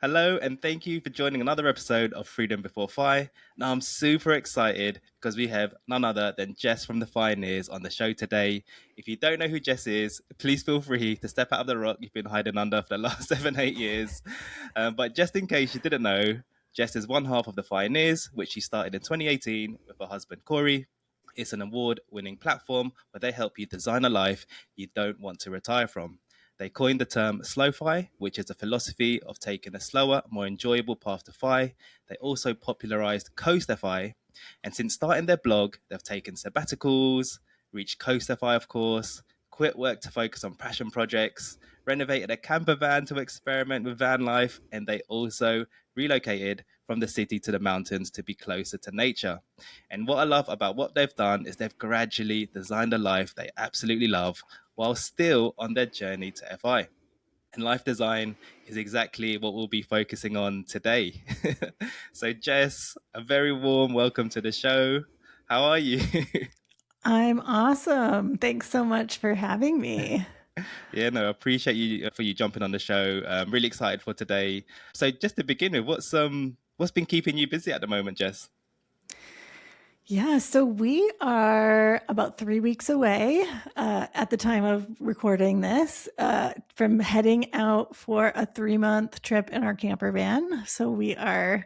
Hello, and thank you for joining another episode of Freedom Before Fi. Now, I'm super excited because we have none other than Jess from the Fioneers on the show today. If you don't know who Jess is, please feel free to step out of the rock you've been hiding under for the last 7, 8 years. But just in case you didn't know, Jess is one half of the Fioneers, which she started in 2018 with her husband Corey. It's an award winning platform where they help you design a life you don't want to retire from. They coined the term slow-fi, which is a philosophy of taking a slower, more enjoyable path to fi. They also popularized Coast FI, and since starting their blog, they've taken sabbaticals, reached Coast FI, of course, quit work to focus on passion projects, renovated a camper van to experiment with van life, and they also relocated from the city to the mountains to be closer to nature. And what I love about what they've done is they've gradually designed a life they absolutely love while still on their journey to FI. And life design is exactly what we'll be focusing on today. So, Jess, a very warm welcome to the show. How are you? I'm awesome. Thanks so much for having me. Yeah, no, I appreciate you for you jumping on the show. I'm really excited for today. So, just to begin with, what's been keeping you busy at the moment, Jess? Yeah, so we are about 3 weeks away at the time of recording this from heading out for a 3-month trip in our camper van. So we are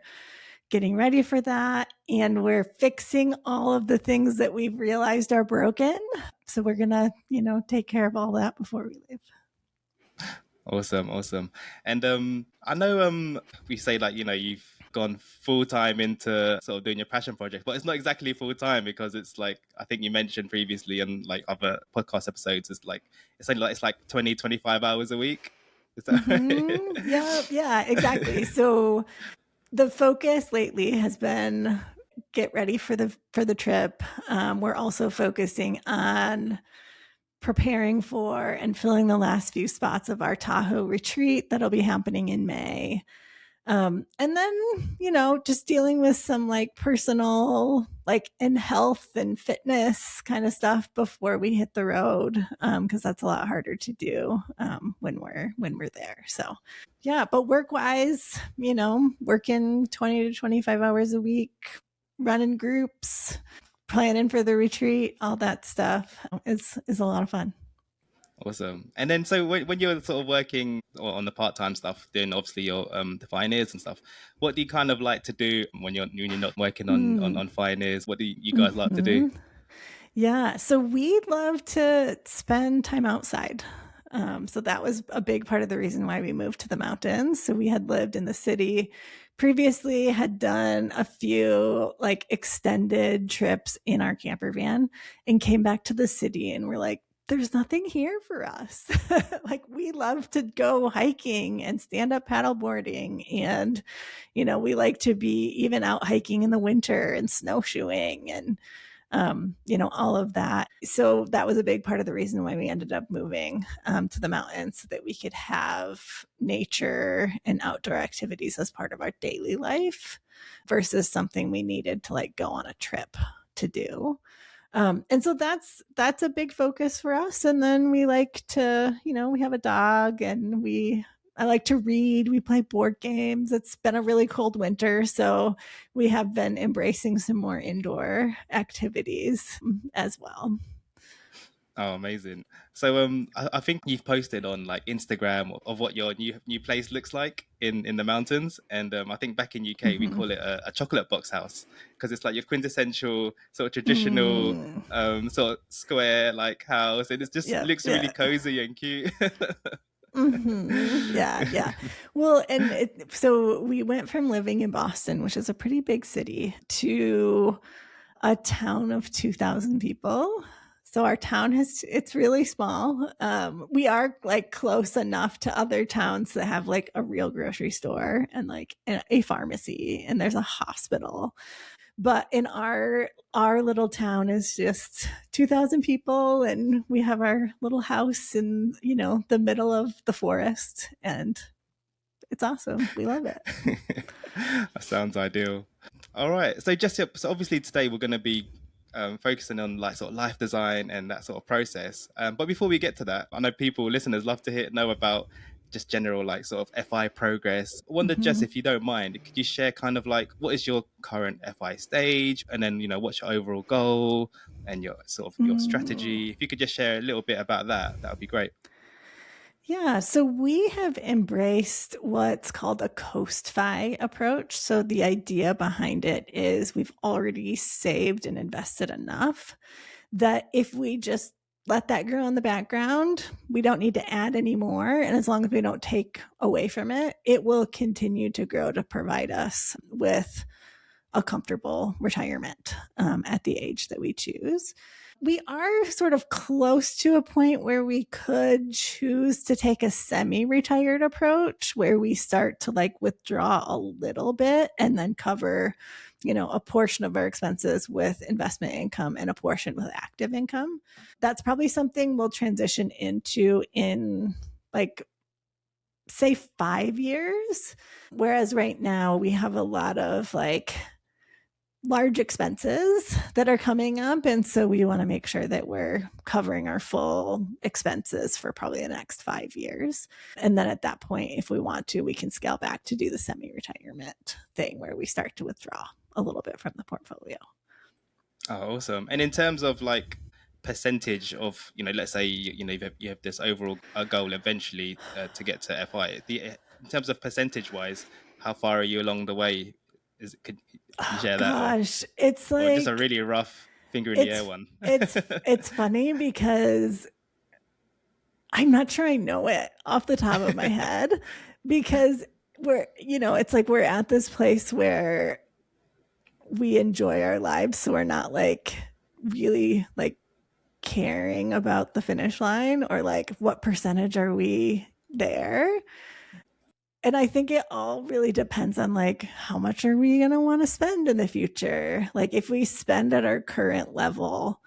getting ready for that and we're fixing all of the things that we've realized are broken. So we're going to, take care of all that before we leave. Awesome, awesome. And I know we say like you've gone full time into sort of doing your passion project, but it's not exactly full time because it's like I think you mentioned previously in like other podcast episodes, it's only like it's like 20, 25 hours a week. Is that right? Yeah, exactly. So the focus lately has been get ready for the trip. We're also focusing on preparing for and filling the last few spots of our Tahoe retreat that'll be happening in May. And then, just dealing with some like personal, like in health and fitness kind of stuff before we hit the road. Cause that's a lot harder to do, when we're there. So yeah, but work wise, working 20 to 25 hours a week, running groups, planning for the retreat, all that stuff is a lot of fun. Awesome. And then so when you're sort of working on the part time stuff, doing obviously your the Pioneers and stuff, what do you kind of like to do when you're not working on Pioneers? What do you guys like to do? Mm-hmm. Yeah. So we love to spend time outside. So that was a big part of the reason why we moved to the mountains. So we had lived in the city previously, had done a few like extended trips in our camper van and came back to the city and we're like, there's nothing here for us. Like we love to go hiking and stand up paddleboarding and we like to be even out hiking in the winter and snowshoeing and all of that. So that was a big part of the reason why we ended up moving to the mountains so that we could have nature and outdoor activities as part of our daily life versus something we needed to like go on a trip to do. And so that's a big focus for us. And then we like to, we have a dog and I like to read. We play board games. It's been a really cold winter, so we have been embracing some more indoor activities as well. Oh, amazing. So I think you've posted on like Instagram of what your new place looks like in the mountains. And I think back in UK we Mm-hmm. call it a chocolate box house because it's like your quintessential sort of traditional Mm. sort of square like house, and it just Yeah, looks really yeah. cozy and cute. Yeah, yeah. Well, and so we went from living in Boston, which is a pretty big city, to a town of 2,000 people. So our town it's really small. We are like close enough to other towns that have like a real grocery store and like a pharmacy and there's a hospital. But in our little town is just 2,000 people and we have our little house in, the middle of the forest and it's awesome. We love it. That sounds ideal. All right. So just so obviously today we're going to be focusing on like sort of life design and that sort of process. But before we get to that, I know people listeners love to know about just general like sort of FI progress. I wonder, Jess, Mhm. if you don't mind, could you share kind of like what is your current FI stage, and then what's your overall goal and your sort of your Mm. strategy? If you could just share a little bit about that, that would be great. Yeah, so we have embraced what's called a coast fi approach. So the idea behind it is we've already saved and invested enough that if we just let that grow in the background, we don't need to add any more. And as long as we don't take away from it, it will continue to grow to provide us with a comfortable retirement at the age that we choose. We are sort of close to a point where we could choose to take a semi-retired approach where we start to like withdraw a little bit and then cover, a portion of our expenses with investment income and a portion with active income. That's probably something we'll transition into in like say 5 years. Whereas right now we have a lot of like large expenses that are coming up. And so we want to make sure that we're covering our full expenses for probably the next 5 years. And then at that point, if we want to, we can scale back to do the semi retirement thing where we start to withdraw a little bit from the portfolio. Oh, awesome. And in terms of like percentage of, let's say, you have this overall goal eventually to get to FI, in terms of percentage wise, how far are you along the way? Can you Oh share that, gosh, it's or just a like really rough finger in the air it's one? it's funny because I'm not sure I know it off the top of my head because it's like we're at this place where we enjoy our lives. So we're not like really like caring about the finish line or like what percentage are we there. And I think it all really depends on like how much are we going to want to spend in the future. Like if we spend at our current level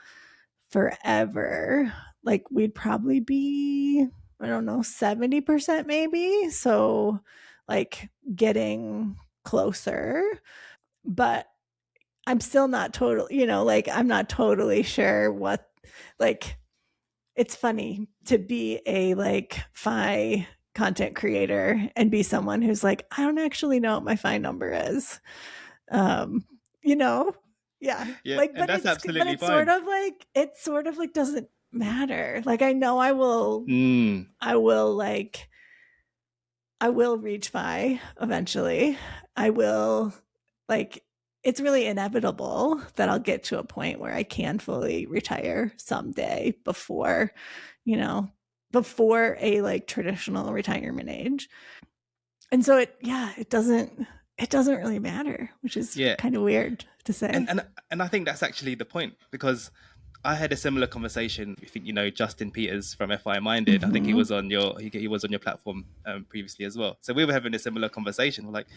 forever, like we'd probably be, I don't know, 70% maybe. So like getting closer, but I'm still not total, like I'm not totally sure what, like, it's funny to be a like FI content creator and be someone who's like, I don't actually know what my FI number is. Um, you know, yeah, Yeah, like, and but that's but absolutely it's sort fine. of like, doesn't matter. Like, I know Mm, like, I will reach FI eventually. I will like it's really inevitable that I'll get to a point where I can fully retire someday you know, before a like traditional retirement age. And so it doesn't really matter, which is yeah, kind of weird to and say. and and I think that's actually the point, because I had a similar conversation. I think Justin Peters from FI Minded. I think he Mm-hmm. was on he was on your platform previously as well. So we were having a similar conversation. We're like,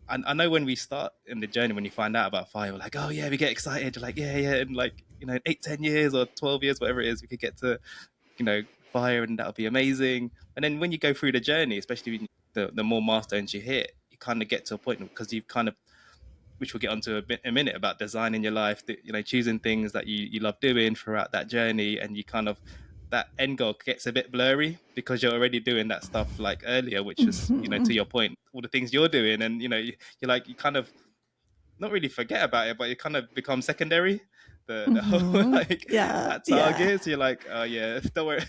I know when we start in the journey, when you find out about FI, we're like, oh yeah, we get excited. We're like, yeah, yeah, and like 8, 10 years or 12 years, whatever it is, we could get to you know FI, and that would be amazing. And then when you go through the journey, especially when the more milestones you hit, you kind of get to a point because you've kind of, which we'll get onto a minute, about designing your life, choosing things that you love doing throughout that journey, and you kind of, that end goal gets a bit blurry because you're already doing that stuff like earlier, which was, Mm-hmm. to your point, all the things you're doing, and you're like, you kind of not really forget about it, but it kind of becomes secondary. The whole Mm-hmm. like Yeah, that yeah. target. So you're like, oh yeah, don't worry,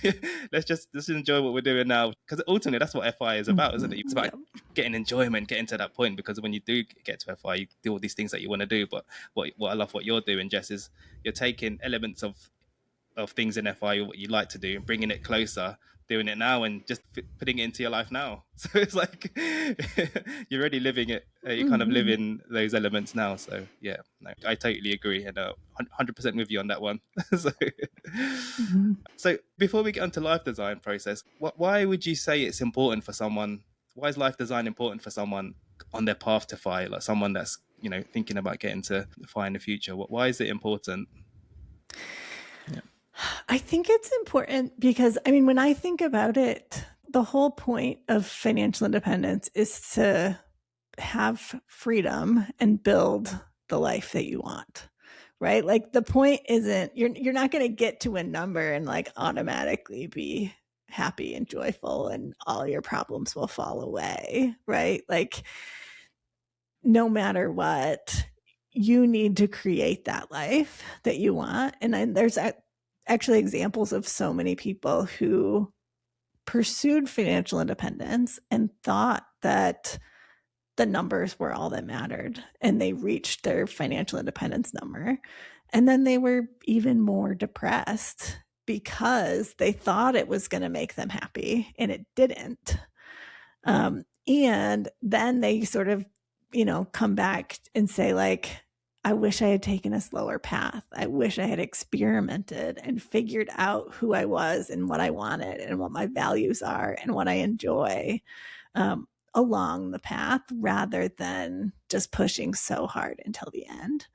let's just enjoy what we're doing now, because ultimately that's what FI is about, isn't it? It's Mm-hmm. about Yep. getting enjoyment, getting to that point. Because when you do get to FI, you do all these things that you want to do. But what I love what you're doing, Jess, is you're taking elements of things in FI, what you like to do, and bringing it closer, doing it now, and just putting it into your life now. So it's like you're already living it. You're kind of Mm-hmm. living those elements now. So yeah, no, I totally agree, and 100% with you on that one. so, Mm-hmm. so before we get onto life design process, why would you say it's important for someone? Why is life design important for someone on their path to FI, like someone that's thinking about getting to FI in the future? Why is it important? Yeah. I think it's important because, I mean, when I think about it, the whole point of financial independence is to have freedom and build the life that you want. Right? Like the point isn't you're not going to get to a number and like automatically be happy and joyful and all your problems will fall away, right? Like, no matter what, you need to create that life that you want. And then there's actually examples of so many people who pursued financial independence and thought that the numbers were all that mattered, and they reached their financial independence number. And then they were even more depressed because they thought it was going to make them happy and it didn't. And then they sort of, come back and say, like, I wish I had taken a slower path. I wish I had experimented and figured out who I was and what I wanted and what my values are and what I enjoy along the path, rather than just pushing so hard until the end.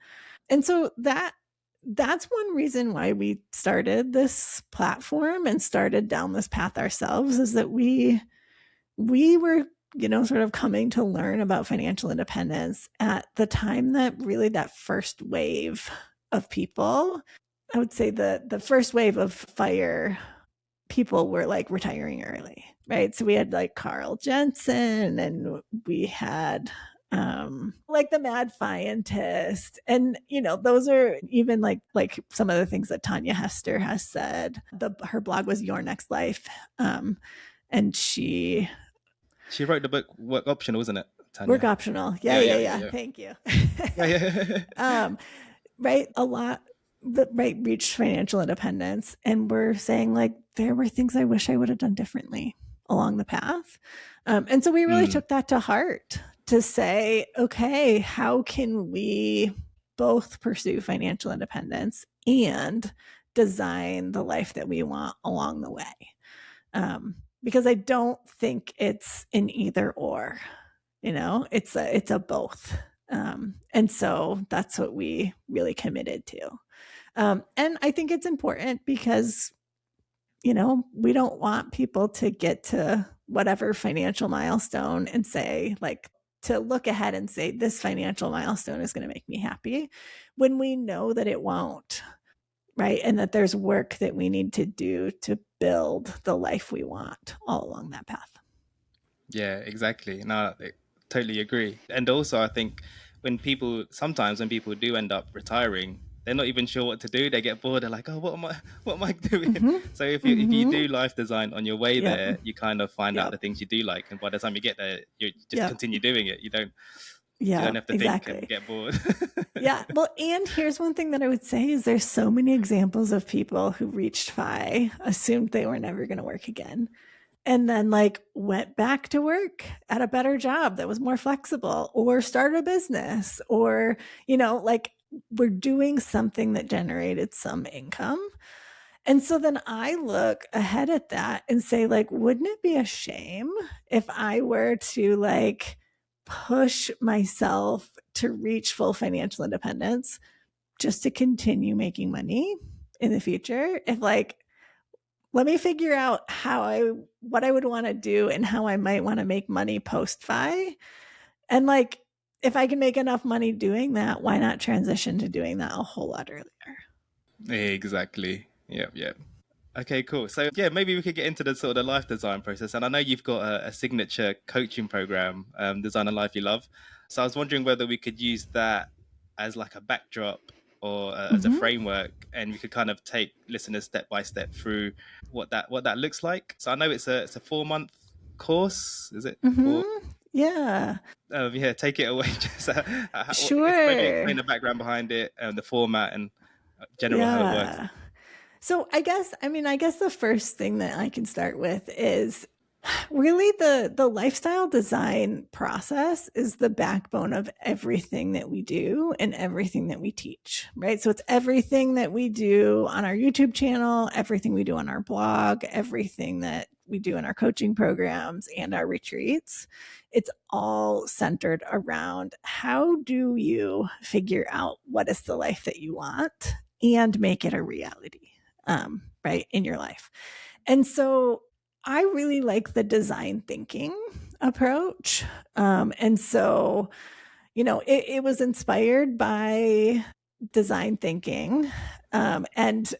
And so that's one reason why we started this platform and started down this path ourselves, is that we were, sort of coming to learn about financial independence at the time that really that first wave of people, I would say the first wave of FIRE people were like retiring early, right? So we had like Carl Jensen, and we had like the Mad Scientist, and those are even like some of the things that Tanya Hester has said. Her blog was Your Next Life, and she wrote the book Work Optional, wasn't it, Tanya? Work Optional. Yeah. Thank you. Yeah. Right, a lot right reached financial independence, and we're saying, like, there were things I wish I would have done differently along the path. And so we really took that to heart, to say, okay, how can we both pursue financial independence and design the life that we want along the way? Because I don't think it's an either or, it's a both. And so that's what we really committed to. And I think it's important because, we don't want people to get to whatever financial milestone and say, like, to look ahead and say, this financial milestone is going to make me happy, when we know that it won't, right? And that there's work that we need to do to build the life we want all along that path. Yeah, exactly. No, I totally agree. And also, I think sometimes when people do end up retiring, they're not even sure what to do. They get bored. They're like, oh, what am I doing? Mm-hmm. So if you do life design on your way there, you kind of find out Yep. the things you do like, and by the time you get there, you just Yep. continue doing it. You don't have to exactly. think and get bored. Yeah. Well, and here's one thing that I would say is there's so many examples of people who reached FI, assumed they were never going to work again, and then like went back to work at a better job that was more flexible, or started a business, or, like, we're doing something that generated some income. And so then I look ahead at that and say, like, wouldn't it be a shame if I were to like push myself to reach full financial independence just to continue making money in the future? If, like, let me figure out what I would want to do and how I might want to make money post FI. And like, if I can make enough money doing that, why not transition to doing that a whole lot earlier? Exactly. Yep. Okay, cool. So yeah, maybe we could get into the sort of the life design process. And I know you've got a signature coaching program, Design a Life You Love. So I was wondering whether we could use that as like a backdrop or as a framework, and we could kind of take listeners step by step through what that looks like. So I know it's a 4-month course, is it? Yeah. Yeah, take it away. Sure. Maybe explain the background behind it and the format and general how it works. So I guess the first thing that I can start with is really the lifestyle design process is the backbone of everything that we do and everything that we teach, right? So it's everything that we do on our YouTube channel, everything we do on our blog, everything that we do in our coaching programs and our retreats. It's all centered around, how do you figure out what is the life that you want and make it a reality, right, in your life. And so I really like the design thinking approach. And so, it was inspired by design thinking. And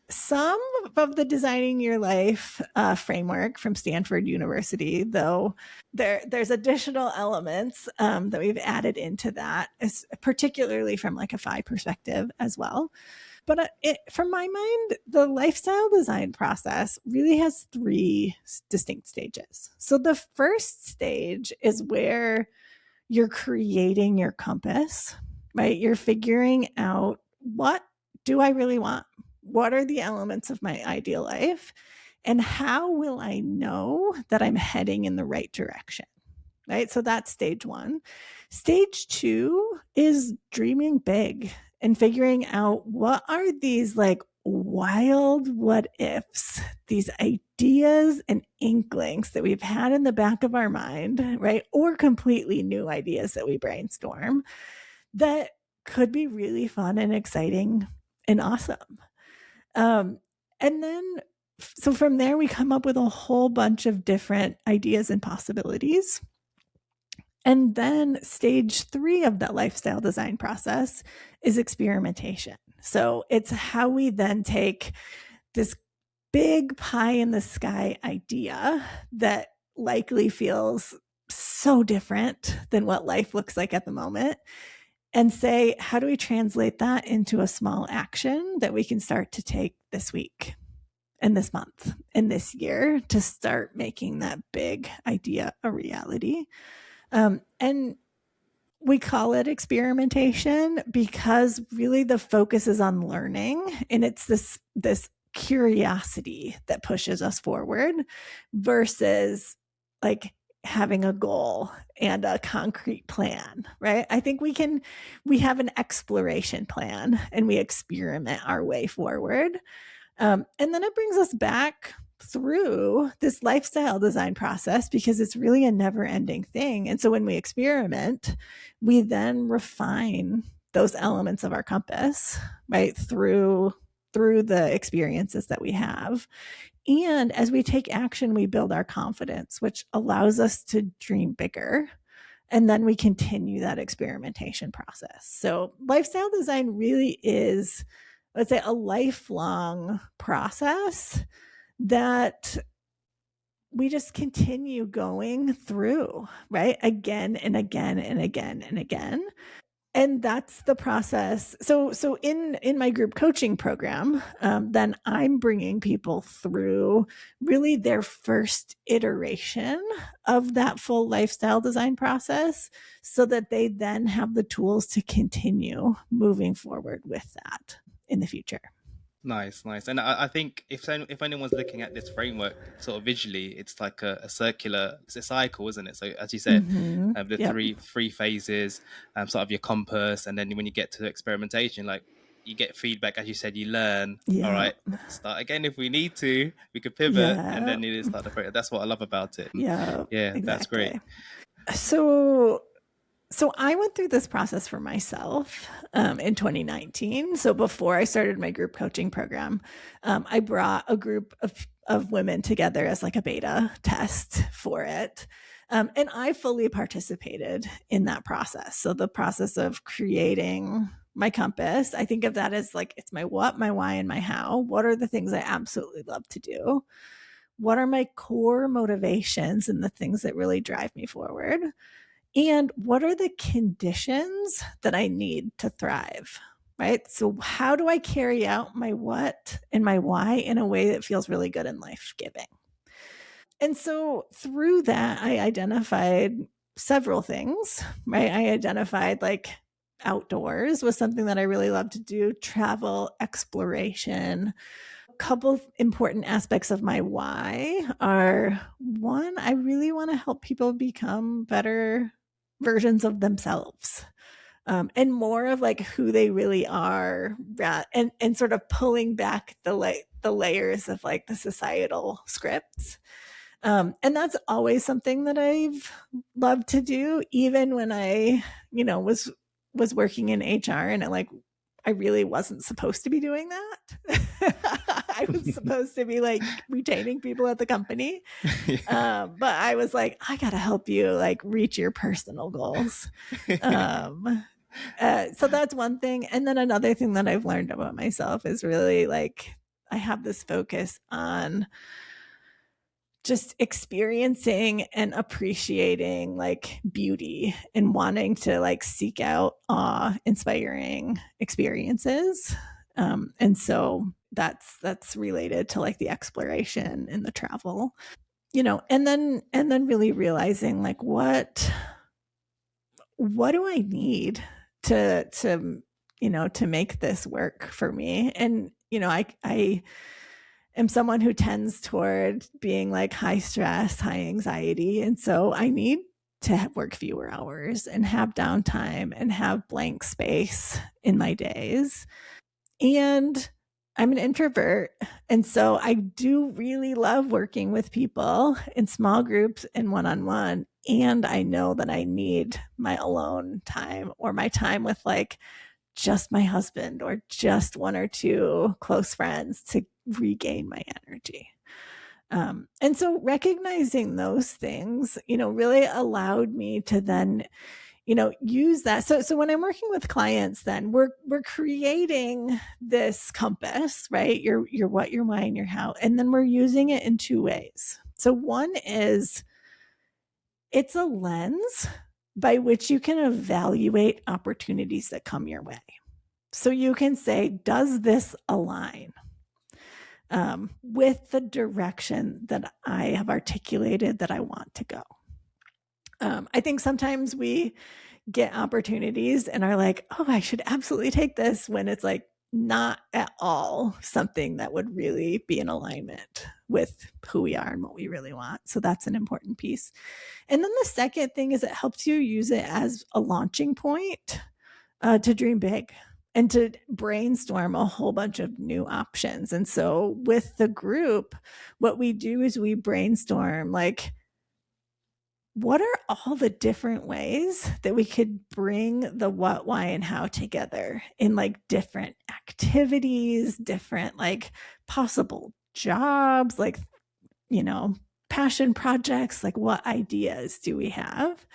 some of of the Designing Your Life framework from Stanford University, though there's additional elements that we've added into that, particularly from like a FI perspective as well. But from my mind, the lifestyle design process really has three distinct stages. So the first stage is where you're creating your compass, right? You're figuring out, what do I really want? What are the elements of my ideal life? And how will I know that I'm heading in the right direction? Right? So that's stage one. Stage two is dreaming big and figuring out, what are these like wild what ifs, these ideas and inklings that we've had in the back of our mind, right? Or completely new ideas that we brainstorm that could be really fun and exciting and awesome. And then, so from there, we come up with a whole bunch of different ideas and possibilities. And then stage three of that lifestyle design process is experimentation. So it's how we then take this big pie in the sky idea that likely feels so different than what life looks like at the moment, and say, how do we translate that into a small action that we can start to take this week and this month and this year to start making that big idea a reality? And we call it experimentation because really the focus is on learning, and it's this curiosity that pushes us forward versus like having a goal and a concrete plan, right? I think we have an exploration plan and we experiment our way forward. And then it brings us back through this lifestyle design process because it's really a never ending thing. And so when we experiment, we then refine those elements of our compass, right? Through the experiences that we have. And as we take action, we build our confidence, which allows us to dream bigger. And then we continue that experimentation process. So lifestyle design really is, let's say, a lifelong process that we just continue going through, right? Again and again and again and again. And that's the process. So in my group coaching program, then I'm bringing people through really their first iteration of that full lifestyle design process, so that they then have the tools to continue moving forward with that in the future. Nice, nice. And I think if anyone's looking at this framework sort of visually, it's like a circular, it's a cycle, isn't it? So as you said, Mm-hmm. the Yep. three phases, sort of your compass, and then when you get to experimentation, like you get feedback, as you said, you learn. All right, Yep. start again if we need to. We could pivot, and then Yep. you start the process. That's what I love about it. And Yep. yeah, that's great. Exactly. So I went through this process for myself in 2019. So before I started my group coaching program, I brought a group of women together as like a beta test for it. And I fully participated in that process. So the process of creating my compass, I think of that as like, it's my what, my why, and my how. What are the things I absolutely love to do? What are my core motivations and the things that really drive me forward? And what are the conditions that I need to thrive? Right. So, how do I carry out my what and my why in a way that feels really good and life giving? And so, through that, I identified several things, right? I identified like outdoors was something that I really love to do, travel, exploration. Couple important aspects of my why are, one, I really want to help people become better versions of themselves, and more of like who they really are, and sort of pulling back the layers of like the societal scripts. And that's always something that I've loved to do, even when I, was working in HR, and I really wasn't supposed to be doing that. I was supposed to be like retaining people at the company. But I was like, I got to help you like reach your personal goals. Um, so that's one thing. And then another thing that I've learned about myself is really like, I have this focus on just experiencing and appreciating like beauty and wanting to like seek out awe inspiring experiences. And so that's related to like the exploration and the travel, and then really realizing like what do I need to make this work for me. And I am someone who tends toward being like high stress, high anxiety. And so I need to work fewer hours and have downtime and have blank space in my days. And I'm an introvert. And so I do really love working with people in small groups and one on one. And I know that I need my alone time or my time with like just my husband or just one or two close friends to regain my energy. And so recognizing those things, really allowed me to then, use that. So when I'm working with clients, then we're creating this compass, right? Your what, your why, and your how. And then we're using it in two ways. So one is it's a lens by which you can evaluate opportunities that come your way. So you can say, does this align with the direction that I have articulated that I want to go? I think sometimes we get opportunities and are like, oh, I should absolutely take this, when it's like not at all something that would really be in alignment with who we are and what we really want. So that's an important piece. And then the second thing is it helps you use it as a launching point to dream big and to brainstorm a whole bunch of new options. And so with the group, what we do is we brainstorm like, what are all the different ways that we could bring the what, why, and how together in like different activities, different like possible jobs, like, passion projects, like what ideas do we have?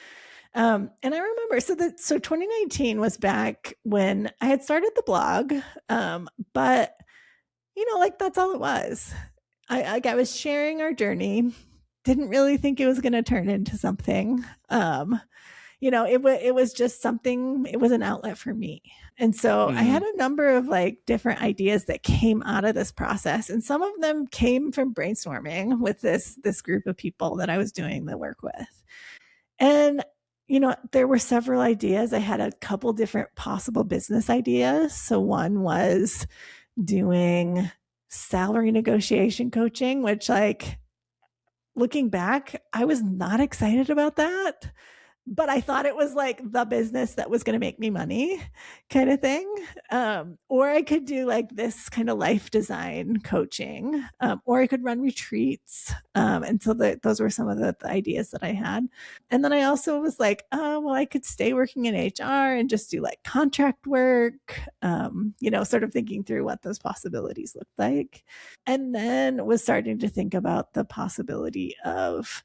And I remember, so 2019 was back when I had started the blog, but like that's all it was. I was sharing our journey, didn't really think it was going to turn into something. It was just something. It was an outlet for me, and so I Mm. had a number of like different ideas that came out of this process, and some of them came from brainstorming with this group of people that I was doing the work with. And, there were several ideas. I had a couple different possible business ideas. So one was doing salary negotiation coaching, which, like, looking back, I was not excited about that, but I thought it was like the business that was going to make me money kind of thing. Or I could do like this kind of life design coaching, or I could run retreats. And so those were some of the ideas that I had. And then I also was like, oh, well, I could stay working in HR and just do like contract work, sort of thinking through what those possibilities looked like. And then was starting to think about the possibility of,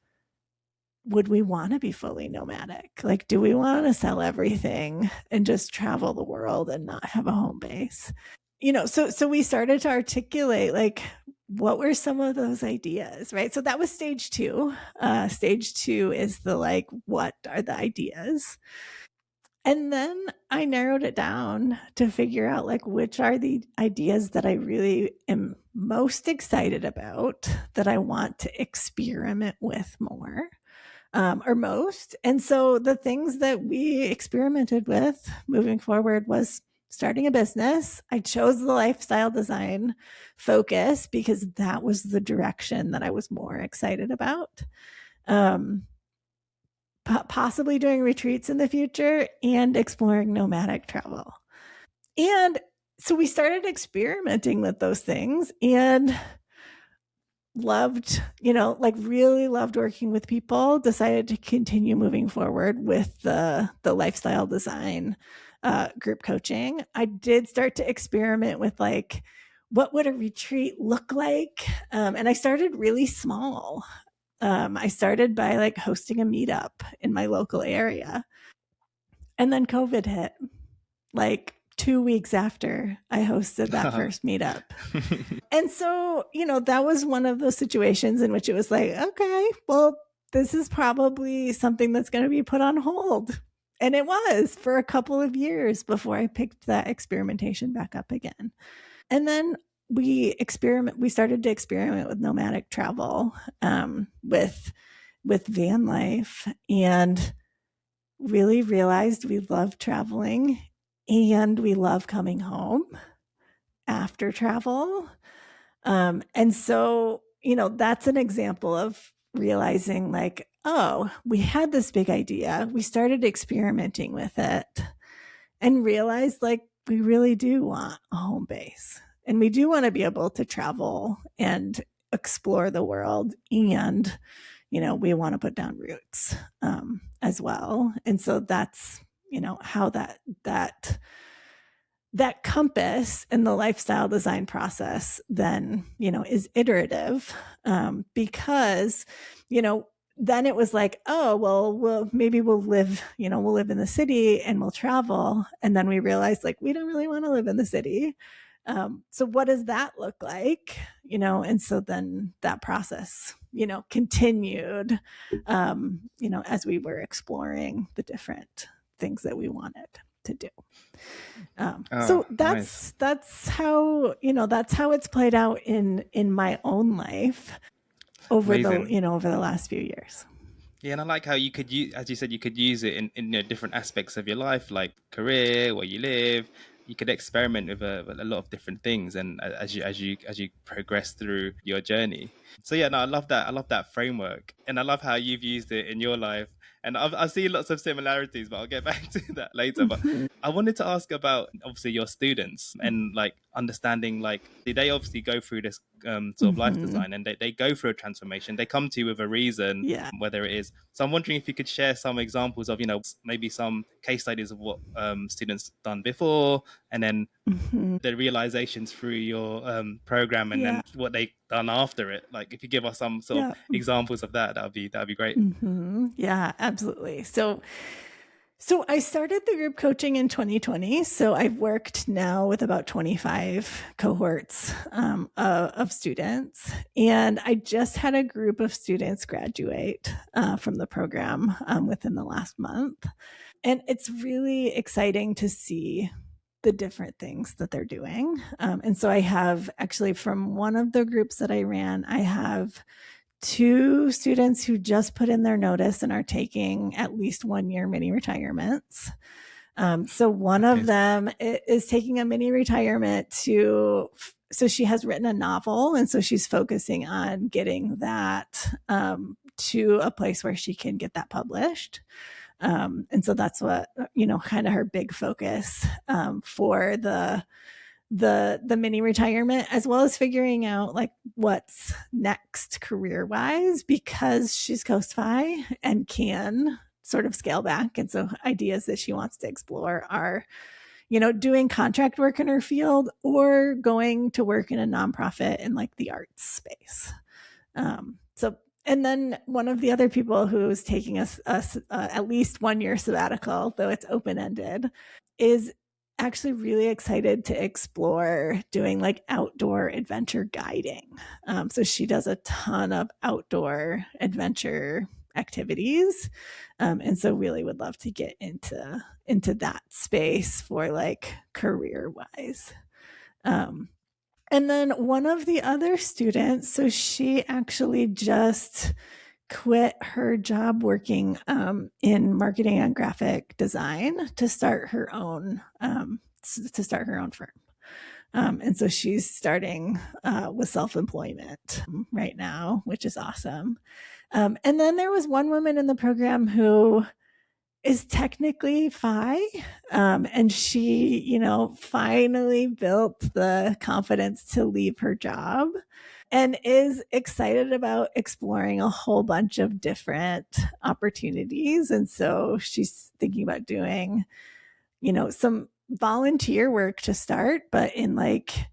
would we want to be fully nomadic? Like, do we want to sell everything and just travel the world and not have a home base? So we started to articulate like, what were some of those ideas, right? So that was stage two. Stage two is the like, what are the ideas? And then I narrowed it down to figure out like, which are the ideas that I really am most excited about, that I want to experiment with more, or most. And so the things that we experimented with moving forward was starting a business. I chose the lifestyle design focus because that was the direction that I was more excited about. Um, Possibly doing retreats in the future and exploring nomadic travel. And so we started experimenting with those things and loved, like really loved working with people, decided to continue moving forward with the lifestyle design group coaching. I did start to experiment with like, what would a retreat look like? And I started really small. I started by like hosting a meetup in my local area. And then COVID hit like 2 weeks after I hosted that first meetup. And so, that was one of those situations in which it was like, okay, well, this is probably something that's going to be put on hold. And it was for a couple of years before I picked that experimentation back up again. And then we started to experiment with nomadic travel, with van life, and really realized we love traveling and we love coming home after travel. And so, that's an example of realizing like, oh, we had this big idea. We started experimenting with it and realized like we really do want a home base and we do want to be able to travel and explore the world. And, we want to put down roots as well. And so that's, how that compass in the lifestyle design process then, is iterative, because, then it was like, oh, well, maybe we'll live in the city and we'll travel. And then we realized like, we don't really want to live in the city. So what does that look like? And so then that process, continued, as we were exploring the different things that we wanted to do. So Nice. that's how it's played out in my own life over Amazing. the last few years. Yeah, and I like how you could use, as you said, you could use it in different aspects of your life, like career, where you live. You could experiment with a lot of different things, and as you progress through your journey. So yeah, no, I love that. I love that framework, and I love how you've used it in your life. And I've seen lots of similarities, but I'll get back to that later. But Mm-hmm. I wanted to ask about obviously your students and like understanding like they obviously go through this sort of life Mm-hmm. design and they go through a transformation. They come to you with a reason, Yeah. whether it is. So I'm wondering if you could share some examples of maybe some case studies of what students done before, and then Mm-hmm. the realizations through your program, and Yeah. then what they done after it. Like if you give us some sort of Yeah. examples of that, that'd be great. Mm-hmm. Yeah, absolutely. So I started the group coaching in 2020. So I've worked now with about 25 cohorts of students. And I just had a group of students graduate from the program within the last month. And it's really exciting to see the different things that they're doing. And so I have actually, from one of the groups that I ran, I have 2 students who just put in their notice and are taking at least 1-year mini retirements. So one of Okay. them is taking a mini retirement so she has written a novel, and so she's focusing on getting that to a place where she can get that published. And so that's what, kind of her big focus for the mini retirement, as well as figuring out like what's next career wise, because she's Coast Fi and can sort of scale back. And so ideas that she wants to explore are, doing contract work in her field or going to work in a nonprofit in like the arts space. So, and then one of the other people who's taking us at least 1-year sabbatical, though it's open ended, is actually really excited to explore doing like outdoor adventure guiding. So she does a ton of outdoor adventure activities, and so really would love to get into that space for like career wise. And then one of the other students, so she actually just quit her job working in marketing and graphic design to start her own firm. And so she's starting with self-employment right now, which is awesome. And then there was one woman in the program who is technically Fi. And she, finally built the confidence to leave her job and is excited about exploring a whole bunch of different opportunities. And so she's thinking about doing, some volunteer work to start, but in like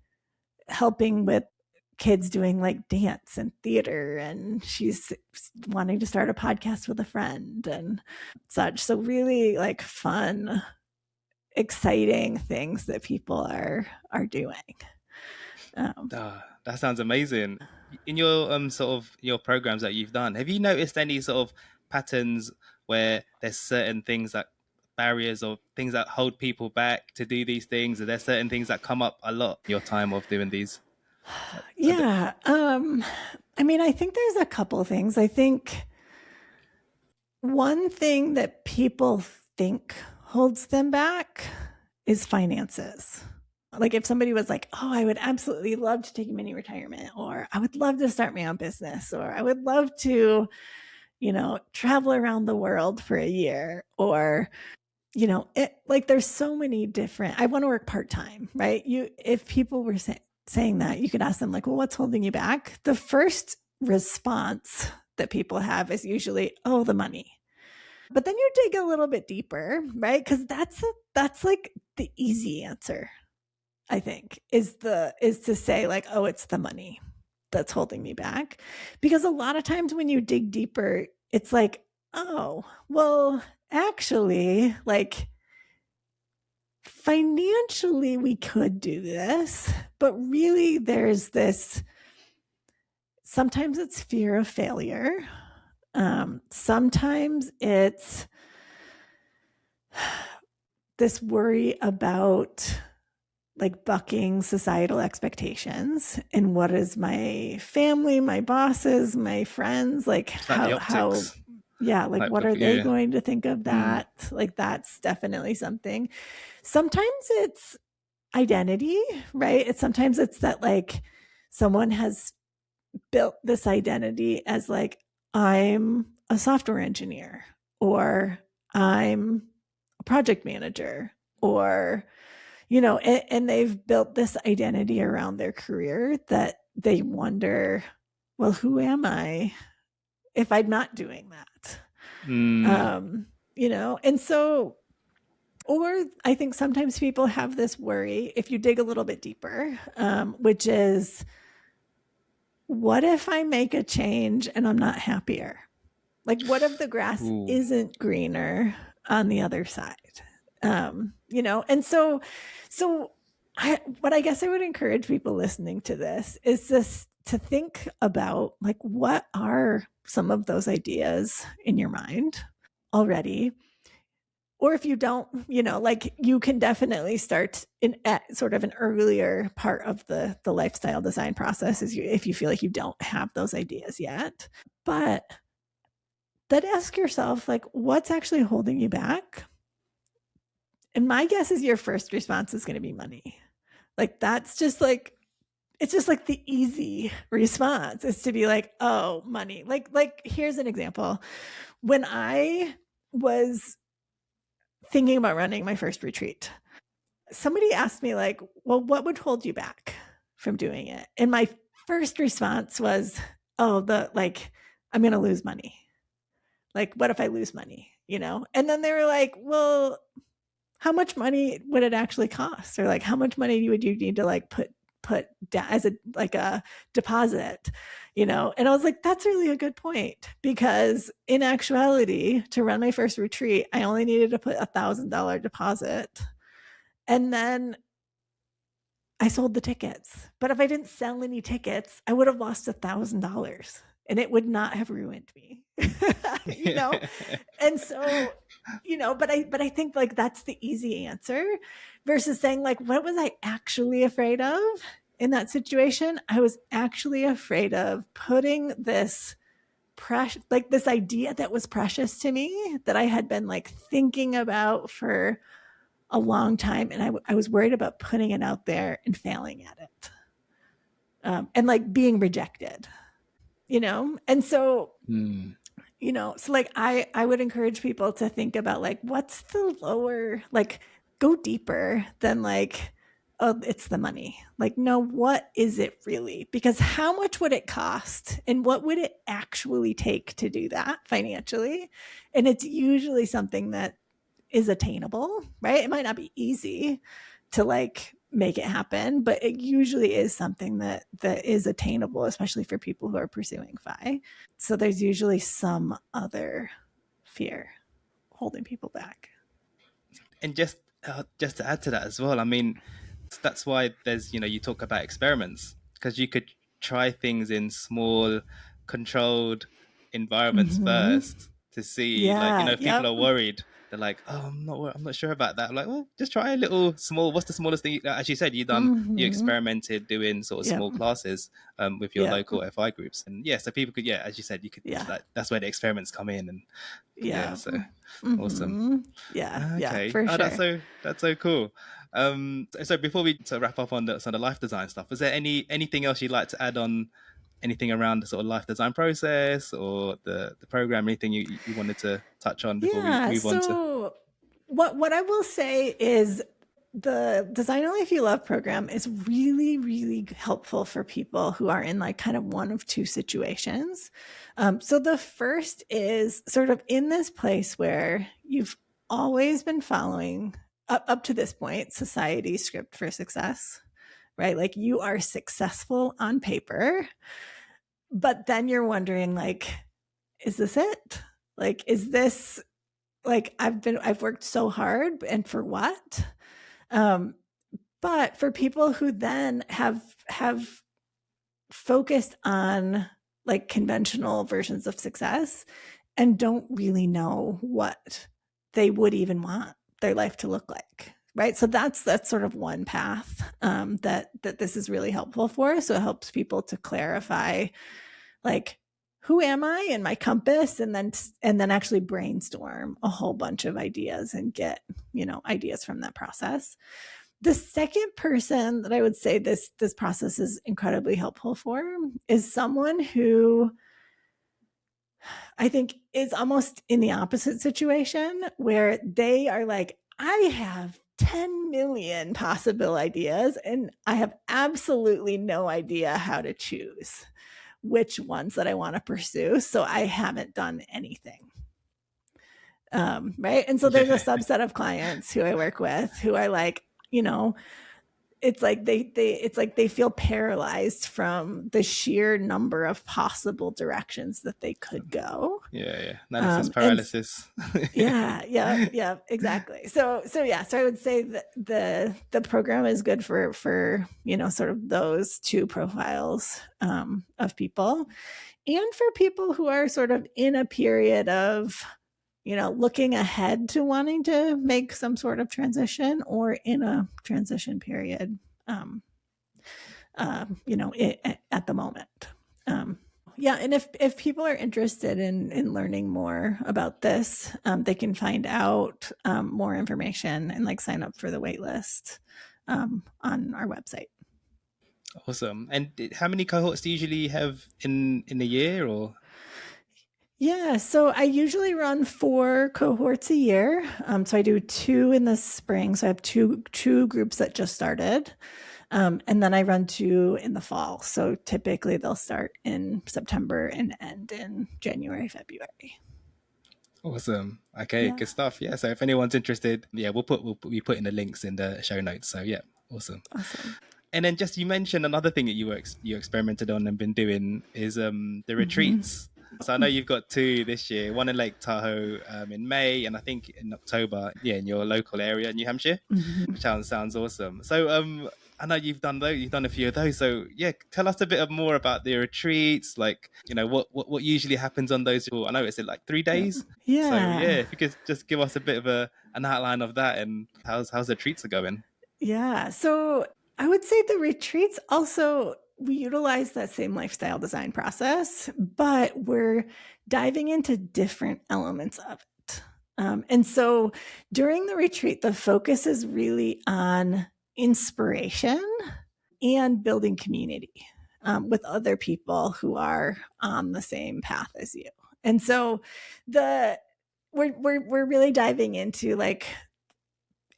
helping with kids doing like dance and theater, and she's wanting to start a podcast with a friend and such. So really like fun exciting things that people are doing. Um, That sounds amazing. In your sort of your programs that you've done, have you noticed any sort of patterns where there's certain things that barriers or things that hold people back to do these things? Are there certain things that come up a lot in your time of doing these? So that, yeah. I mean, I think there's a couple things. I think one thing that people think holds them back is finances. Like if somebody was like, "Oh, I would absolutely love to take a mini retirement," or "I would love to start my own business," or "I would love to, travel around the world for a year," or like there's so many different. I want to work part time, right? If people were saying that, you could ask them like, "Well, what's holding you back?" The first response that people have is usually, "Oh, the money." But then you dig a little bit deeper, right? Because that's like the easy answer, I think, is to say like, "Oh, it's the money that's holding me back." Because a lot of times when you dig deeper, it's like, "Oh, well, actually, like financially we could do this, but really there's this sometimes it's fear of failure. Sometimes it's this worry about like bucking societal expectations and what is my family, my bosses, my friends, like it's like the how optics yeah, like type what of are they yeah. going to think of Mm. that? Like that's definitely something. Sometimes it's identity, right? Sometimes it's that like someone has built this identity as like I'm a software engineer or I'm a project manager or and they've built this identity around their career that they wonder, well, who am I if I'm not doing that? Mm. Um, and so or I think sometimes people have this worry if you dig a little bit deeper, which is what if I make a change and I'm not happier? Like, what if the grass Ooh. isn't greener on the other side? And so what I guess I would encourage people listening to this is this to think about like what are some of those ideas in your mind already, or if you don't, like you can definitely start in at sort of an earlier part of the lifestyle design process if you feel like you don't have those ideas yet. But then ask yourself like what's actually holding you back? And my guess is your first response is going to be money. Like that's just like it's just like the easy response is to be like, "Oh, money." Like here's an example. When I was thinking about running my first retreat, somebody asked me like, "Well, what would hold you back from doing it?" And my first response was, "Oh, the like I'm going to lose money. Like what if I lose money?" And then they were like, "Well, how much money would it actually cost?" Or like how much money would you need to like put down as a like a deposit? And I was like, that's really a good point, because in actuality, to run my first retreat, I only needed to put $1,000 deposit, and then I sold the tickets. But if I didn't sell any tickets, I would have lost $1,000 and it would not have ruined me. you know? And so, but I think like that's the easy answer versus saying like, what was I actually afraid of in that situation? I was actually afraid of putting this precious, like this idea that was precious to me that I had been like thinking about for a long time, and I was worried about putting it out there and failing at it, and like being rejected, and so Mm. so like I would encourage people to think about like what's the lower, like go deeper than like, oh, it's the money. Like, no, what is it really? Because how much would it cost and what would it actually take to do that financially? And it's usually something that is attainable, right? It might not be easy to like make it happen, but it usually is something that is attainable, especially for people who are pursuing FI. So there's usually some other fear holding people back. And just just to add to that as well, I mean, that's why there's, you talk about experiments, because you could try things in small, controlled environments Mm-hmm. first to see, like, Yeah. if people Yep. are worried, they're like, oh, I'm not sure about that. I'm like, well, just try a little small. What's the smallest thing? As you said, you Mm-hmm. experimented doing sort of Yep. small classes with your Yep. local FI groups, and yeah, so people could, yeah, as you said, you could, Yeah. like, that's where the experiments come in, and yeah, Yeah. so awesome. Mm-hmm. Yeah. Yeah. Okay. For Oh, sure. that's so cool. So before we sort of wrap up on the sort of life design stuff, is there anything else you'd like to add on? Anything around the sort of life design process or the program? Anything you wanted to touch on before we Yeah. move on to? So what I will say is the Design Only If You Love program is really, really helpful for people who are in like kind of one of two situations. So the first is sort of in this place where you've always been following up to this point society's script for success, right? Like you are successful on paper, but then you're wondering like, is this it? Like, is this like I've worked so hard and for what? Um, but for people who then have focused on like conventional versions of success and don't really know what they would even want their life to look like, right? So that's sort of one path that this is really helpful for. So it helps people to clarify like who am I and my compass, and then actually brainstorm a whole bunch of ideas and get ideas from that process. The second person that I would say this process is incredibly helpful for is someone who I think is almost in the opposite situation where they are like, I have 10 million possible ideas and I have absolutely no idea how to choose which ones that I want to pursue. So I haven't done anything. Right. And so there's a Yeah, subset of clients who I work with who are like, it's like they feel paralyzed from the sheer number of possible directions that they could go. yeah. Analysis And paralysis. yeah, yeah, yeah, exactly. So yeah, so I would say that the program is good for sort of those two profiles of people, and for people who are sort of in a period of looking ahead to wanting to make some sort of transition or in a transition period, at the moment. Yeah, and if people are interested in learning more about this, they can find out more information and like sign up for the wait list on our website. Awesome. And how many cohorts do you usually have in a year, or? Yeah, so I usually run 4 cohorts a year. So I do 2 in the spring. So I have two groups that just started. And then I run 2 in the fall. So typically they'll start in September and end in January, February. Awesome. Okay, Yeah. good stuff. Yeah. So if anyone's interested, yeah, we'll be putting the links in the show notes. So yeah, awesome. Awesome. And then just you mentioned another thing that you experimented on and been doing is the Mm-hmm. retreats. So I know you've got 2 this year, one in Lake Tahoe in May, and I think in October, yeah, in your local area, New Hampshire, Mm-hmm. which sounds awesome. So I know you've done a few of those. So yeah, tell us a bit more about the retreats. Like what usually happens on those. I know it's in like 3 days. So yeah, Yeah. if you could just give us a bit of an outline of that and how's the retreats are going. Yeah. So I would say the retreats also, we utilize that same lifestyle design process, but we're diving into different elements of it. And so during the retreat, the focus is really on inspiration and building community with other people who are on the same path as you. And so the we're really diving into like,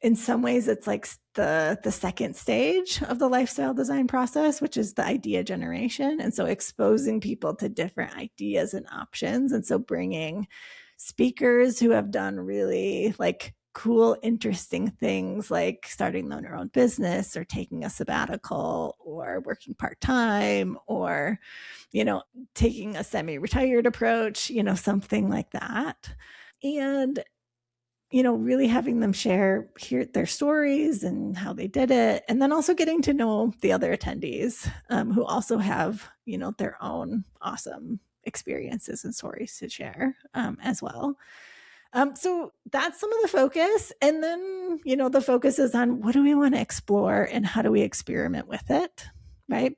in some ways it's like the second stage of the lifestyle design process, which is the idea generation, and so exposing people to different ideas and options, and so bringing speakers who have done really like cool interesting things like starting their own business or taking a sabbatical or working part-time or taking a semi-retired approach, something like that. And really having them share their stories and how they did it. And then also getting to know the other attendees who also have, their own awesome experiences and stories to share as well. So that's some of the focus. And then, the focus is on what do we want to explore and how do we experiment with it, right?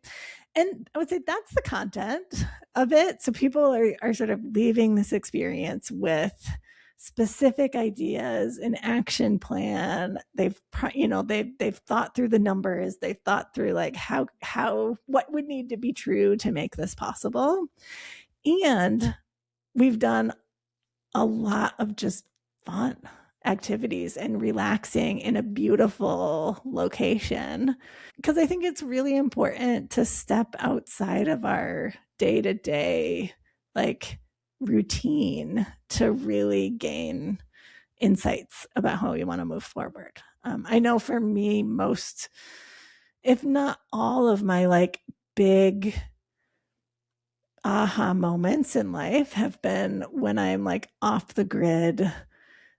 And I would say that's the content of it. So people are sort of leaving this experience with specific ideas, an action plan. They've thought through the numbers. They've thought through like what would need to be true to make this possible. And we've done a lot of just fun activities and relaxing in a beautiful location. Because I think it's really important to step outside of our day to day, like routine to really gain insights about how we want to move forward. I know for me, most, if not all of my like big aha moments in life have been when I'm like off the grid,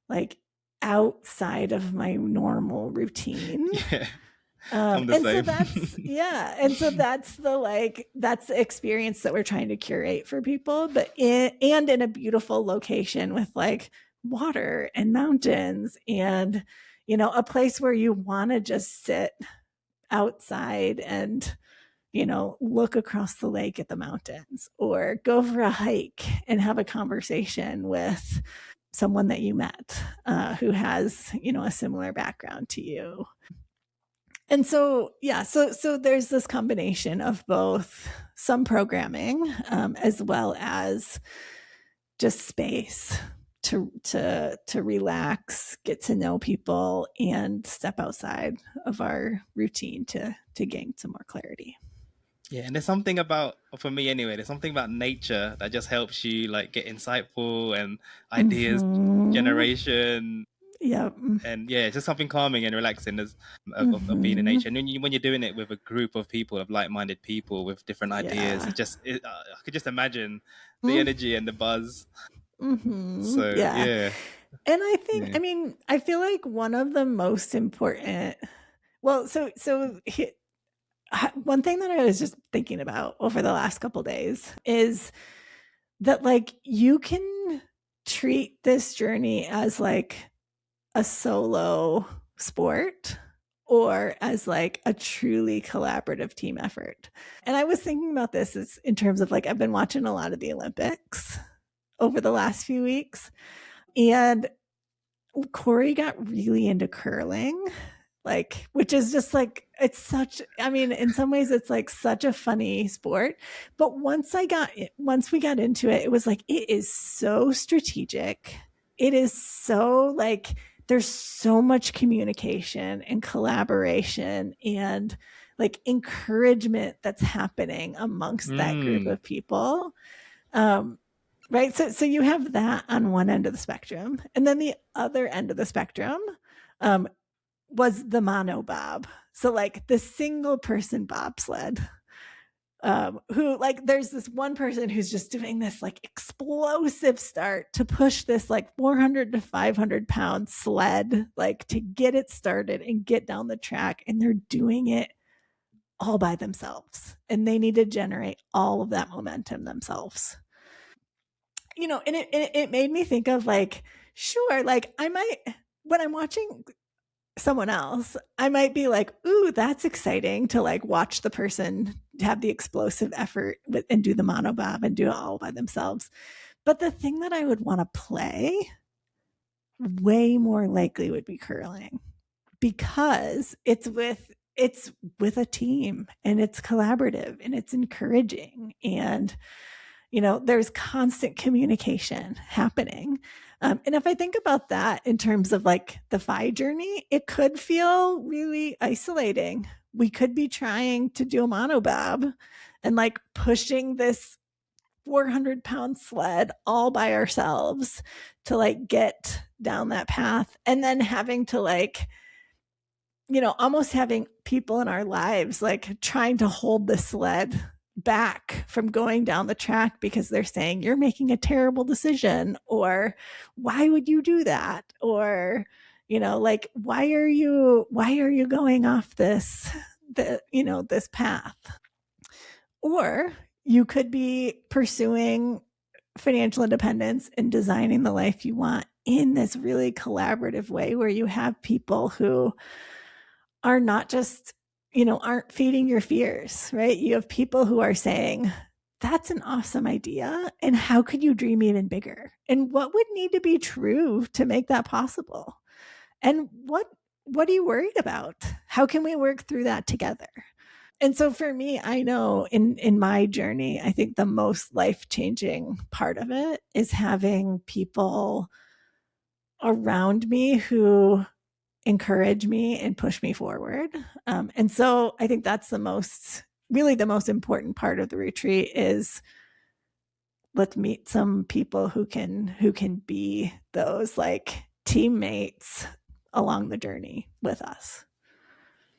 like outside of my normal routine. Yeah, I'm the And so same. that's the experience that we're trying to curate for people, but in a beautiful location with like water and mountains and, a place where you want to just sit outside and, look across the lake at the mountains or go for a hike and have a conversation with someone that you met who has, a similar background to you. And so, yeah, so there's this combination of both some programming as well as just space to relax, get to know people, and step outside of our routine to gain some more clarity. Yeah, and there's something about, for me anyway, there's something about nature that just helps you like get insightful and ideas Mm-hmm. generation. Yep. And yeah, it's just something calming and relaxing of being in Mm-hmm. nature. And when you're doing it with a group of people, of like-minded people with different ideas, Yeah. I could just imagine the Mm-hmm. energy and the buzz. Mm-hmm. So Yeah. yeah, And I think, yeah, I mean, I feel like one of the most important, well, one thing that I was just thinking about over the last couple days is that like you can treat this journey as like a solo sport or as like a truly collaborative team effort. And I was thinking about this as in terms of like I've been watching a lot of the Olympics over the last few weeks, and Corey got really into curling, like, which is just like, it's such, I mean, in some ways it's like such a funny sport. But once we got into it, it was like, it is so strategic. It is so like, there's so much communication and collaboration and like encouragement that's happening amongst that group mm, of people. Um, right. So you have that on one end of the spectrum. And then the other end of the spectrum um, was the monobob. So like the single person bobsled. Who like there's this one person who's just doing this like explosive start to push this like 400 to 500 pound sled like to get it started and get down the track, and they're doing it all by themselves and they need to generate all of that momentum themselves. And it made me think of like, sure, like I might, when I'm watching someone else, I might be like, ooh, that's exciting to like watch the person have the explosive effort and do the monobob and do it all by themselves. But the thing that I would want to play way more likely would be curling, because it's with a team and it's collaborative and it's encouraging, and there's constant communication happening. And if I think about that in terms of like the FI journey, it could feel really isolating. We could be trying to do a monobob and like pushing this 400-pound sled all by ourselves to like get down that path, and then having to like, almost having people in our lives like trying to hold the sled back from going down the track because they're saying you're making a terrible decision, or why would you do that, or like why are you going off this path. Or you could be pursuing financial independence and designing the life you want in this really collaborative way where you have people who are not just, aren't feeding your fears, right? You have people who are saying, that's an awesome idea. And how could you dream even bigger? And what would need to be true to make that possible? And what are you worried about? How can we work through that together? And so for me, I know in my journey, I think the most life-changing part of it is having people around me who encourage me and push me forward. And so I think that's really the most important part of the retreat is let's meet some people who can be those like teammates along the journey with us.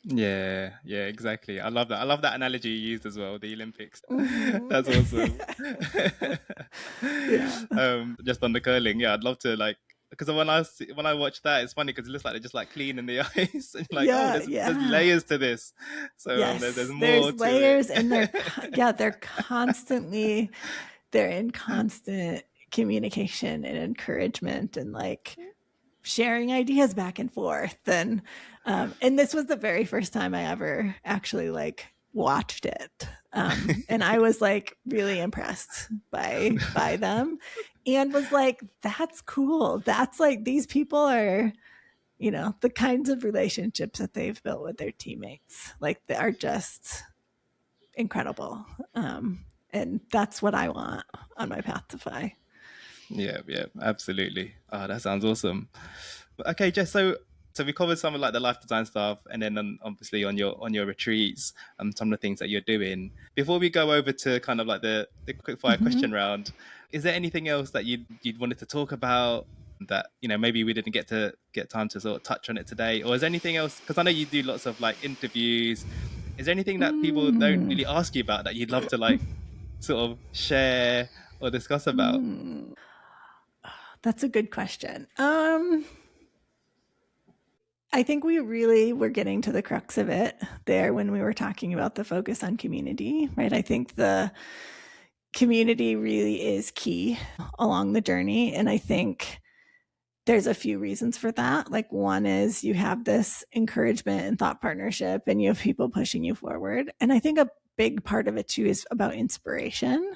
Yeah, yeah, exactly. I love that. I love that analogy you used as well, the Olympics. Mm-hmm. That's awesome. Yeah. Just on the curling, yeah, I'd love to like because when I watch that, it's funny because it looks like they're just like clean in the ice, and you're like, oh, Yeah. there's Yeah. layers to this, so there's Yes. more There's to it. layers, and they're in constant communication and encouragement and like sharing ideas back and forth. And this was the very first time I ever actually like watched it. And I was like really impressed by them and was like, that's cool. That's like these people are, the kinds of relationships that they've built with their teammates. Like they are just incredible. And that's what I want on my path to FI. Yeah, yeah, absolutely. Oh, that sounds awesome. Okay, Jess. So we covered some of like the life design stuff, and then obviously on your retreats, some of the things that you're doing. Before we go over to kind of like the quick fire Mm-hmm. question round, is there anything else that you'd wanted to talk about that maybe we didn't get time to sort of touch on it today, or is there anything else? Because I know you do lots of like interviews. Is there anything that people don't Mm. really ask you about that you'd love to like sort of share or discuss about? Mm. That's a good question. I think we really were getting to the crux of it there when we were talking about the focus on community, right? I think the community really is key along the journey. And I think there's a few reasons for that. Like, one is you have this encouragement and thought partnership, and you have people pushing you forward. And I think a big part of it too is about inspiration.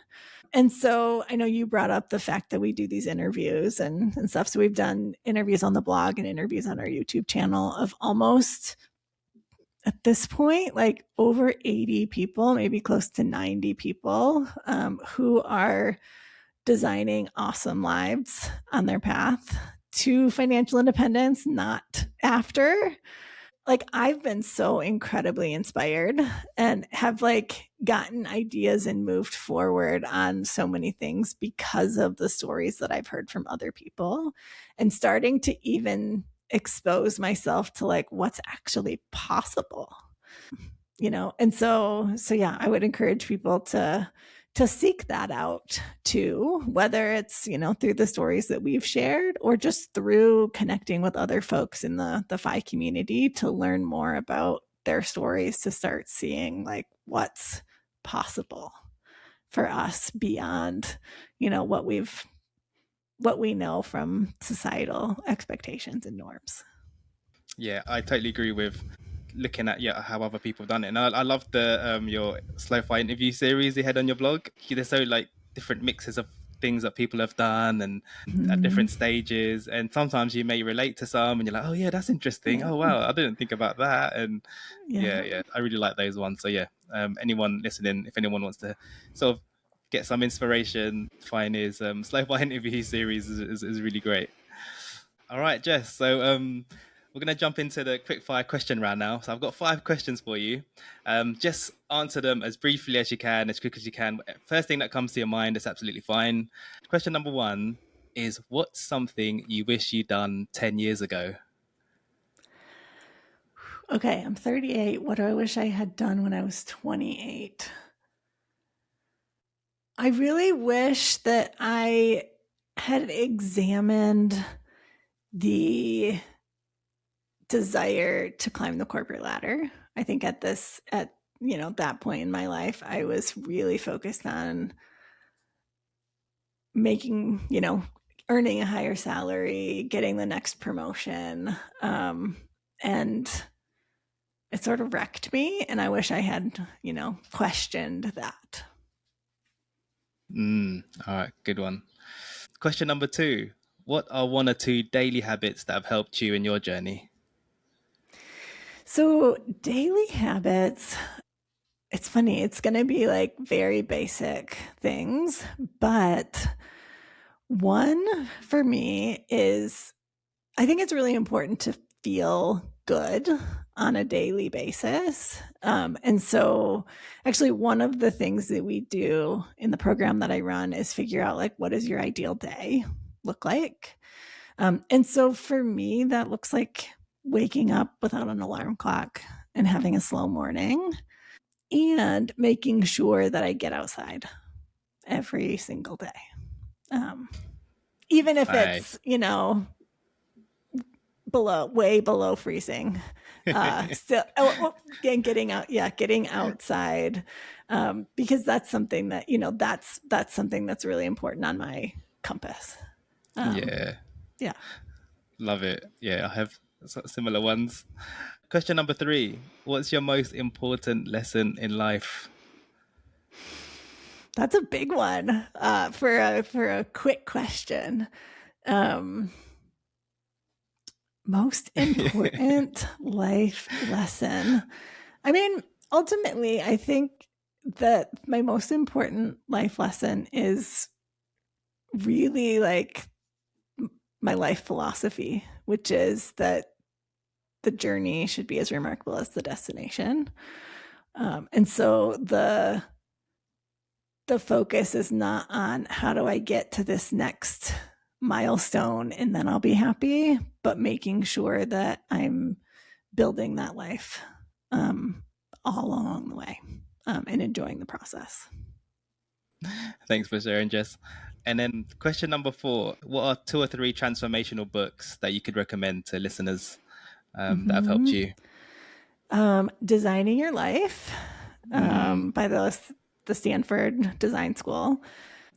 And so I know you brought up the fact that we do these interviews and stuff. So we've done interviews on the blog and interviews on our YouTube channel of almost at this point, like over 80 people, maybe close to 90 people who are designing awesome lives on their path to financial independence, not after. Like, I've been so incredibly inspired and have like gotten ideas and moved forward on so many things because of the stories that I've heard from other people, and starting to even expose myself to like what's actually possible. And so yeah, I would encourage people to seek that out too, whether it's through the stories that we've shared or just through connecting with other folks in the FI community to learn more about their stories, to start seeing like what's possible for us beyond what we know from societal expectations and norms. Yeah, I totally agree with looking at how other people have done it. And I love the your slow fi interview series you had on your blog. There's so like different mixes of things that people have done and at Mm-hmm. different stages. And sometimes you may relate to some and you're like, oh yeah, that's interesting. Yeah. Oh wow, I didn't think about that. And Yeah. yeah, I really like those ones. So yeah, anyone listening, if anyone wants to sort of get some inspiration, find his slow fi interview series is really great. All right, Jess. So we're gonna jump into the quick fire question round now. So I've got 5 questions for you. Just answer them as briefly as you can, as quick as you can. First thing that comes to your mind is absolutely fine. Question number one is: what's something you wish you'd done 10 years ago? Okay, I'm 38. What do I wish I had done when I was 28? I really wish that I had examined the desire to climb the corporate ladder. I think at that point in my life, I was really focused on making, earning a higher salary, getting the next promotion. And it sort of wrecked me. And I wish I had, questioned that. All right, good one. Question number two. What are one or two daily habits that have helped you in your journey? So, daily habits, it's funny, it's going to be like very basic things, but one for me is I think it's really important to feel good on a daily basis. And so, actually, one of the things that we do in the program that I run is figure out like, what does your ideal day look like? And so, for me, that looks like waking up without an alarm clock and having a slow morning and making sure that I get outside every single day. Um, Even if it's, Nice. way below freezing. Still, getting out, getting outside, because that's something that that's something that's really important on my compass. Um, Yeah, yeah. love it. Yeah, I have similar ones. Question number three. What's your most important lesson in life? That's a big one for a quick question. Um, Most important life lesson. I mean, ultimately, I think that my most important life lesson is really like my life philosophy, which is that the journey should be as remarkable as the destination. And so the focus is not on how do I get to this next milestone and then I'll be happy, but making sure that I'm building that life um, all along the way, and enjoying the process. Thanks for sharing, Jess. And then question number four. What are two or three transformational books that you could recommend to listeners that have helped Mm-hmm. you? Designing Your Life, Mm, by the Stanford Design School.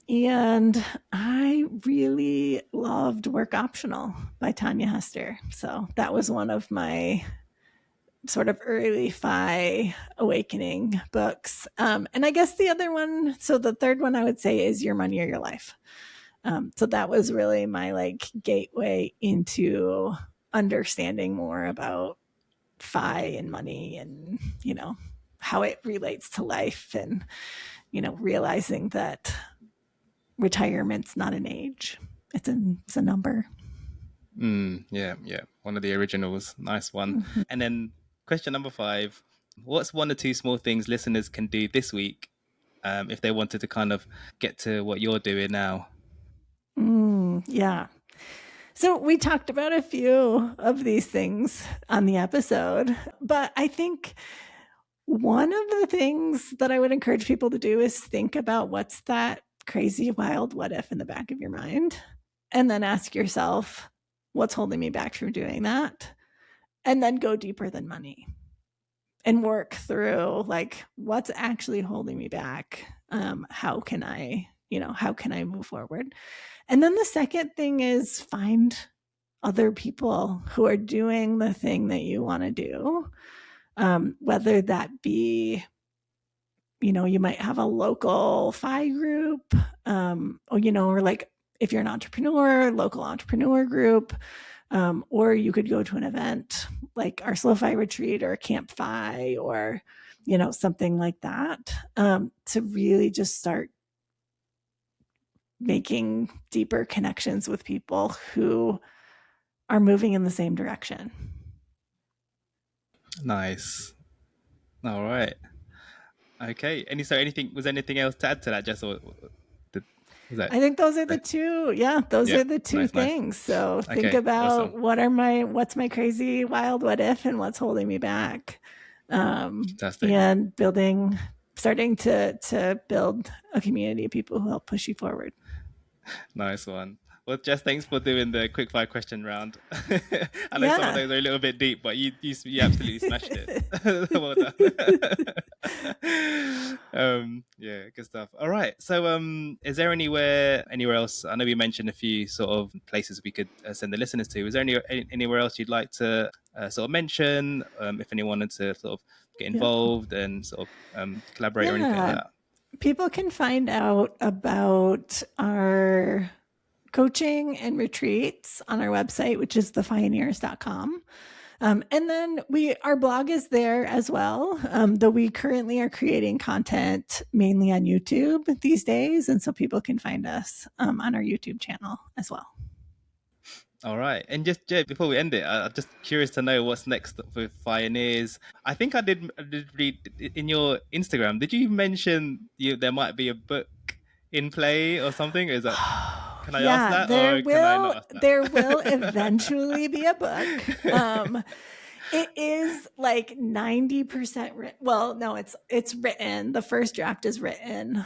And I really loved Work Optional by Tanya Hester. So that was one of my sort of early FI awakening books. And I guess the other one, so the third one I would say is Your Money or Your Life. So that was really my like gateway into understanding more about FI and money and, how it relates to life and, realizing that retirement's not an age. It's a number. yeah, yeah. One of the originals. Nice one. Mm-hmm. And then question number five. What's one or two small things listeners can do this week if they wanted to kind of get to what you're doing now? Yeah. So we talked about a few of these things on the episode, but I think one of the things that I would encourage people to do is think about what's that crazy, wild what if in the back of your mind, and then ask yourself, what's holding me back from doing that? And then go deeper than money and work through like what's actually holding me back. How can I move forward? And then the second thing is find other people who are doing the thing that you want to do, whether that be, you might have a local FI group, or like if you're an entrepreneur, local entrepreneur group, or you could go to an event like our Slow Fi retreat or Camp Fi or, something like that, to really just start making deeper connections with people who are moving in the same direction. Nice. All right. Okay. Anything was anything else to add to that, Jess, or did, was that I think those are the two. Yeah, those yeah, are the two nice, nice. things. So think Okay, about awesome. what's my crazy wild what if and what's holding me back. Fantastic. And building starting to build a community of people who help push you forward. Nice one. Well, Jess, thanks for doing the quick fire question round. I know some of Yeah. those are a little bit deep, but you absolutely smashed it. Well done. Yeah, good stuff. All right. So, is there anywhere else? I know we mentioned a few sort of places we could send the listeners to. Is there anywhere else you'd like to sort of mention? If anyone wanted to sort of get Yeah. involved and sort of collaborate or anything like Yeah. that? People can find out about our coaching and retreats on our website, which is thefioneers.com. And then our blog is there as well, though we currently are creating content mainly on YouTube these days. And so people can find us on our YouTube channel as well. All right, and just Jay, before we end it, I'm just curious to know what's next with Fioneers. I think I did read in your Instagram. Did you mention there might be a book in play or something? Is that Can I ask Yeah, that or can I not ask there will that? eventually be a book. It is like 90% written. Well, no, it's written. The first draft is written.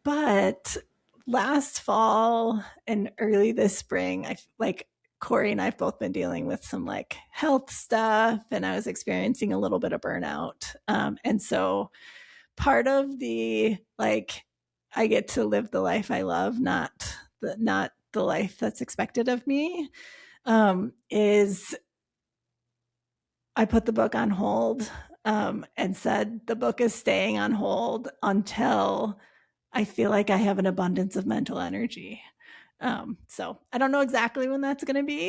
But last fall and early this spring, I like Corey and I've both been dealing with some like health stuff, and I was experiencing a little bit of burnout. And so part of the like, I get to live the life I love, not the life that's expected of me. Is I put the book on hold, and said the book is staying on hold until I feel like I have an abundance of mental energy. So I don't know exactly when that's going to be,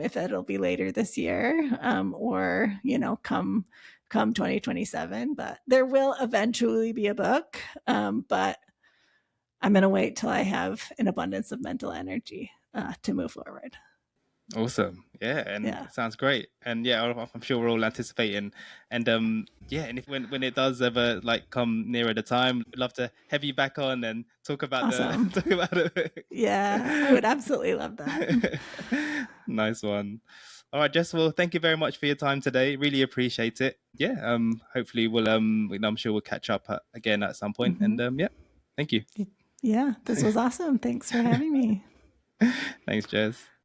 if it'll be later this year, or come 2027. But there will eventually be a book, but I'm going to wait till I have an abundance of mental energy to move forward. Awesome, yeah, and Yeah, it sounds great, and yeah, I'm sure we're all anticipating, and yeah, and if when it does ever like come nearer the time, we'd love to have you back on and talk about the awesome. talk about Yeah, I would absolutely love that. it. Nice one. All right, Jess. Well, thank you very much for your time today. Really appreciate it. Yeah. Hopefully I'm sure we'll catch up again at some point. Mm-hmm. And yeah. Thank you. Yeah, this was awesome. Thanks for having me. Thanks, Jess.